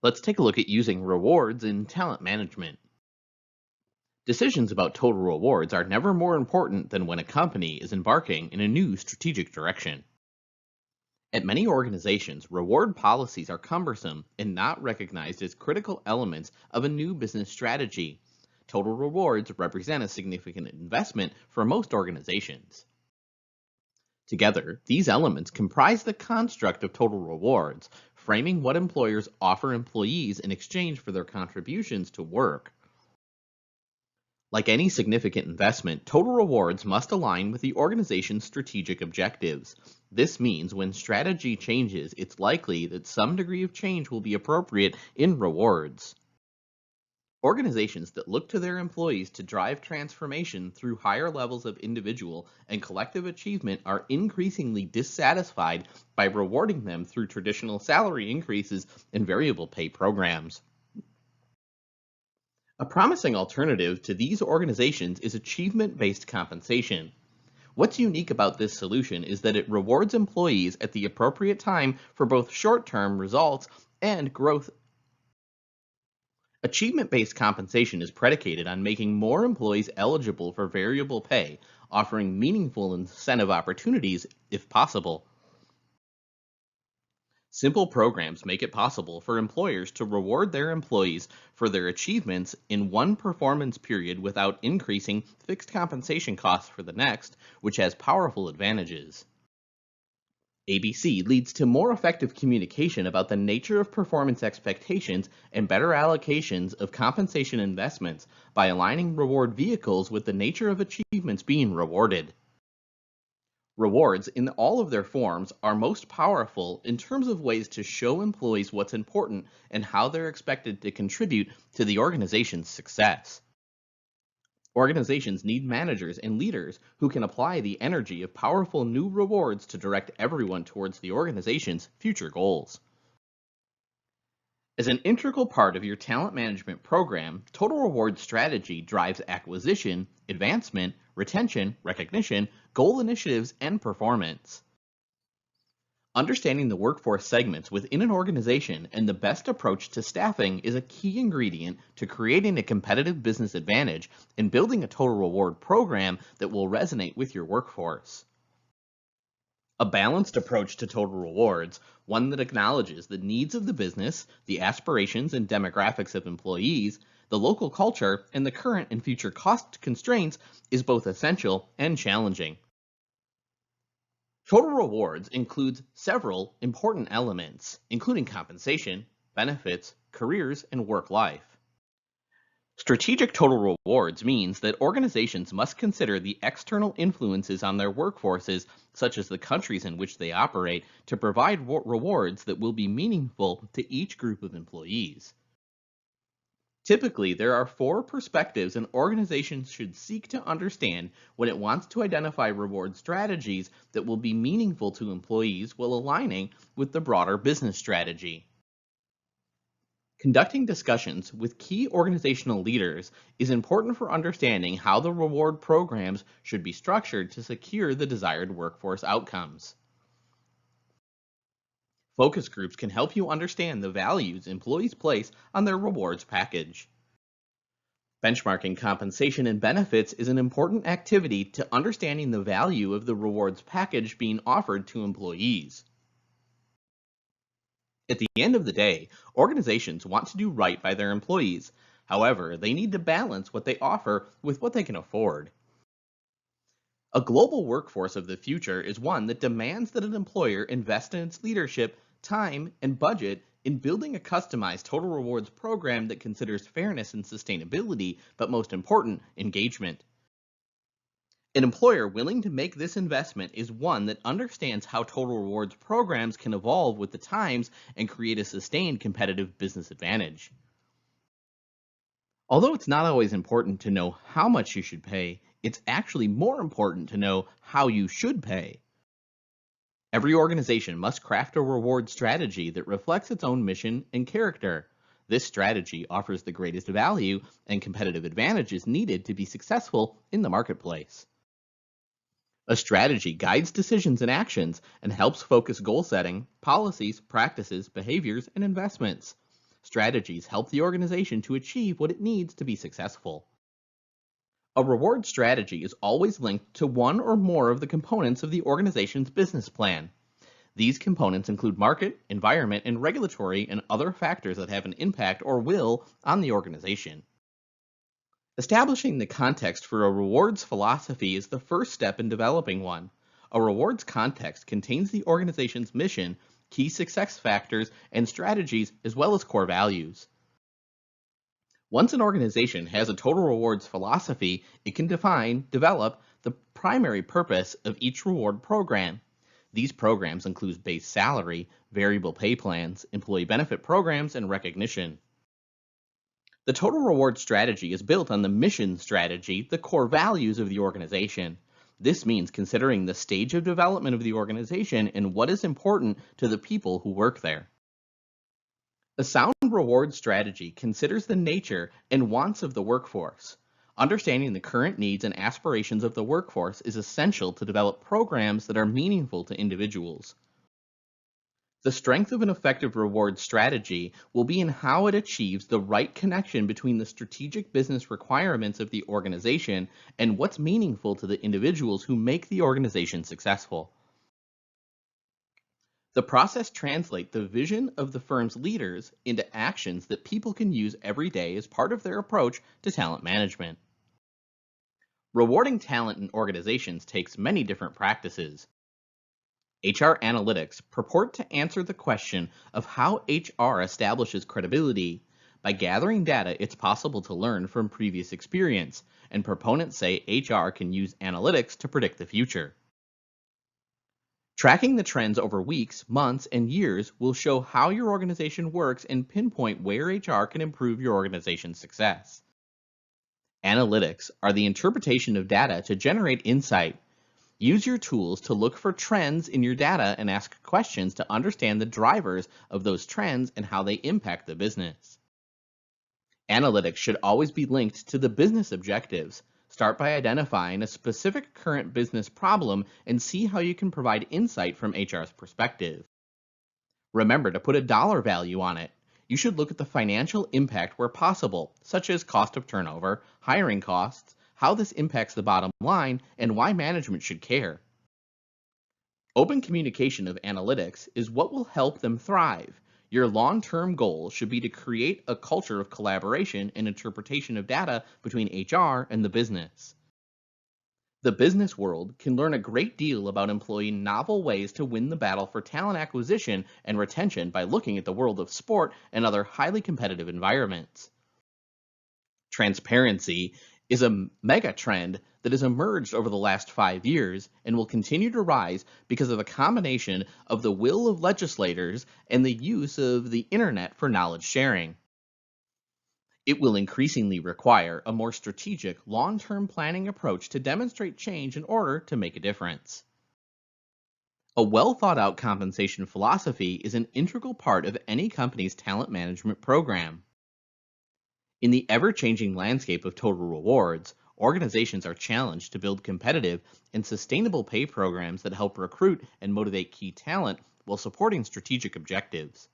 Let's take a look at using rewards in talent management. Decisions about total rewards are never more important than when a company is embarking in a new strategic direction. At many organizations, reward policies are cumbersome and not recognized as critical elements of a new business strategy. Total rewards represent a significant investment for most organizations. Together, these elements comprise the construct of total rewards, framing what employers offer employees in exchange for their contributions to work. Like any significant investment, total rewards must align with the organization's strategic objectives. This means when strategy changes, it's likely that some degree of change will be appropriate in rewards. Organizations that look to their employees to drive transformation through higher levels of individual and collective achievement are increasingly dissatisfied by rewarding them through traditional salary increases and variable pay programs. A promising alternative to these organizations is achievement based compensation. What's unique about this solution is that it rewards employees at the appropriate time for both short term results and growth. Achievement based compensation is predicated on making more employees eligible for variable pay, offering meaningful incentive opportunities if possible. Simple programs make it possible for employers to reward their employees for their achievements in one performance period without increasing fixed compensation costs for the next, which has powerful advantages. ABC leads to more effective communication about the nature of performance expectations and better allocations of compensation investments by aligning reward vehicles with the nature of achievements being rewarded. Rewards, in all of their forms, are most powerful in terms of ways to show employees what's important and how they're expected to contribute to the organization's success. Organizations need managers and leaders who can apply the energy of powerful new rewards to direct everyone towards the organization's future goals. As an integral part of your talent management program, Total Reward Strategy drives acquisition, advancement, retention, recognition, goal initiatives, and performance. Understanding the workforce segments within an organization and the best approach to staffing is a key ingredient to creating a competitive business advantage and building a total reward program that will resonate with your workforce. A balanced approach to total rewards, one that acknowledges the needs of the business, the aspirations and demographics of employees, the local culture, and the current and future cost constraints, is both essential and challenging. Total rewards includes several important elements, including compensation, benefits, careers, and work life. Strategic total rewards means that organizations must consider the external influences on their workforces, such as the countries in which they operate, to provide rewards that will be meaningful to each group of employees. Typically, there are four perspectives an organization should seek to understand when it wants to identify reward strategies that will be meaningful to employees while aligning with the broader business strategy. Conducting discussions with key organizational leaders is important for understanding how the reward programs should be structured to secure the desired workforce outcomes. Focus groups can help you understand the values employees place on their rewards package. Benchmarking compensation and benefits is an important activity to understanding the value of the rewards package being offered to employees. At the end of the day, organizations want to do right by their employees. However, they need to balance what they offer with what they can afford. A global workforce of the future is one that demands that an employer invest in its leadership, time, and budget in building a customized total rewards program that considers fairness and sustainability, but most important, engagement. An employer willing to make this investment is one that understands how total rewards programs can evolve with the times and create a sustained competitive business advantage. Although it's not always important to know how much you should pay, it's actually more important to know how you should pay. Every organization must craft a reward strategy that reflects its own mission and character. This strategy offers the greatest value and competitive advantages needed to be successful in the marketplace. A strategy guides decisions and actions and helps focus goal setting, policies, practices, behaviors, and investments. Strategies help the organization to achieve what it needs to be successful. A reward strategy is always linked to one or more of the components of the organization's business plan. These components include market, environment, and regulatory and other factors that have an impact or will on the organization. Establishing the context for a rewards philosophy is the first step in developing one. A rewards context contains the organization's mission, key success factors, and strategies, as well as core values. Once an organization has a total rewards philosophy, it can define, develop the primary purpose of each reward program. These programs include base salary, variable pay plans, employee benefit programs, and recognition. The total reward strategy is built on the mission strategy, the core values of the organization. This means considering the stage of development of the organization and what is important to the people who work there. A sound reward strategy considers the nature and wants of the workforce. Understanding the current needs and aspirations of the workforce is essential to develop programs that are meaningful to individuals. The strength of an effective reward strategy will be in how it achieves the right connection between the strategic business requirements of the organization and what's meaningful to the individuals who make the organization successful. The process translates the vision of the firm's leaders into actions that people can use every day as part of their approach to talent management. Rewarding talent in organizations takes many different practices. HR analytics purport to answer the question of how HR establishes credibility. By gathering data, it's possible to learn from previous experience, and proponents say HR can use analytics to predict the future. Tracking the trends over weeks, months, and years will show how your organization works and pinpoint where HR can improve your organization's success. Analytics are the interpretation of data to generate insight. Use your tools to look for trends in your data and ask questions to understand the drivers of those trends and how they impact the business. Analytics should always be linked to the business objectives. Start by identifying a specific current business problem and see how you can provide insight from HR's perspective. Remember to put a dollar value on it. You should look at the financial impact where possible, such as cost of turnover, hiring costs, how this impacts the bottom line, and why management should care. Open communication of analytics is what will help them thrive. Your long-term goal should be to create a culture of collaboration and interpretation of data between HR and the business. The business world can learn a great deal about employing novel ways to win the battle for talent acquisition and retention by looking at the world of sport and other highly competitive environments. Transparency is a mega trend that has emerged over the last 5 years and will continue to rise because of a combination of the will of legislators and the use of the internet for knowledge sharing. It will increasingly require a more strategic, long-term planning approach to demonstrate change in order to make a difference. A well-thought-out compensation philosophy is an integral part of any company's talent management program. In the ever-changing landscape of total rewards, organizations are challenged to build competitive and sustainable pay programs that help recruit and motivate key talent while supporting strategic objectives.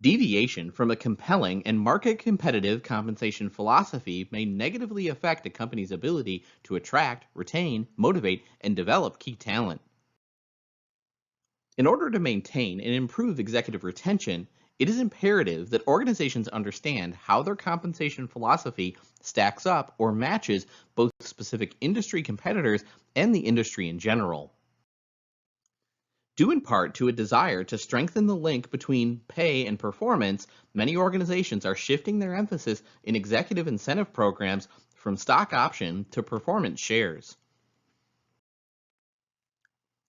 Deviation from a compelling and market-competitive compensation philosophy may negatively affect a company's ability to attract, retain, motivate, and develop key talent. In order to maintain and improve executive retention, it is imperative that organizations understand how their compensation philosophy stacks up or matches both specific industry competitors and the industry in general. Due in part to a desire to strengthen the link between pay and performance, many organizations are shifting their emphasis in executive incentive programs from stock option to performance shares.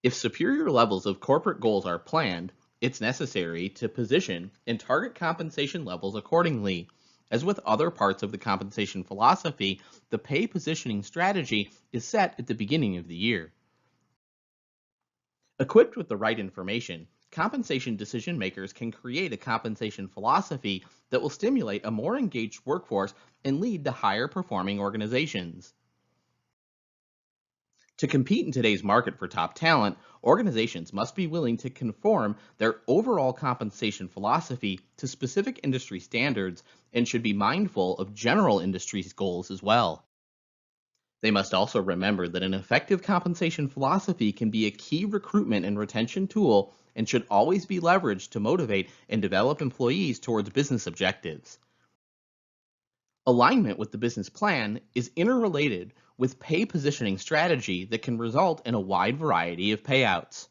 If superior levels of corporate goals are planned, it's necessary to position and target compensation levels accordingly. As with other parts of the compensation philosophy, the pay positioning strategy is set at the beginning of the year. Equipped with the right information, compensation decision makers can create a compensation philosophy that will stimulate a more engaged workforce and lead to higher performing organizations. To compete in today's market for top talent, organizations must be willing to conform their overall compensation philosophy to specific industry standards and should be mindful of general industry goals as well. They must also remember that an effective compensation philosophy can be a key recruitment and retention tool and should always be leveraged to motivate and develop employees towards business objectives. Alignment with the business plan is interrelated with pay positioning strategy that can result in a wide variety of payouts.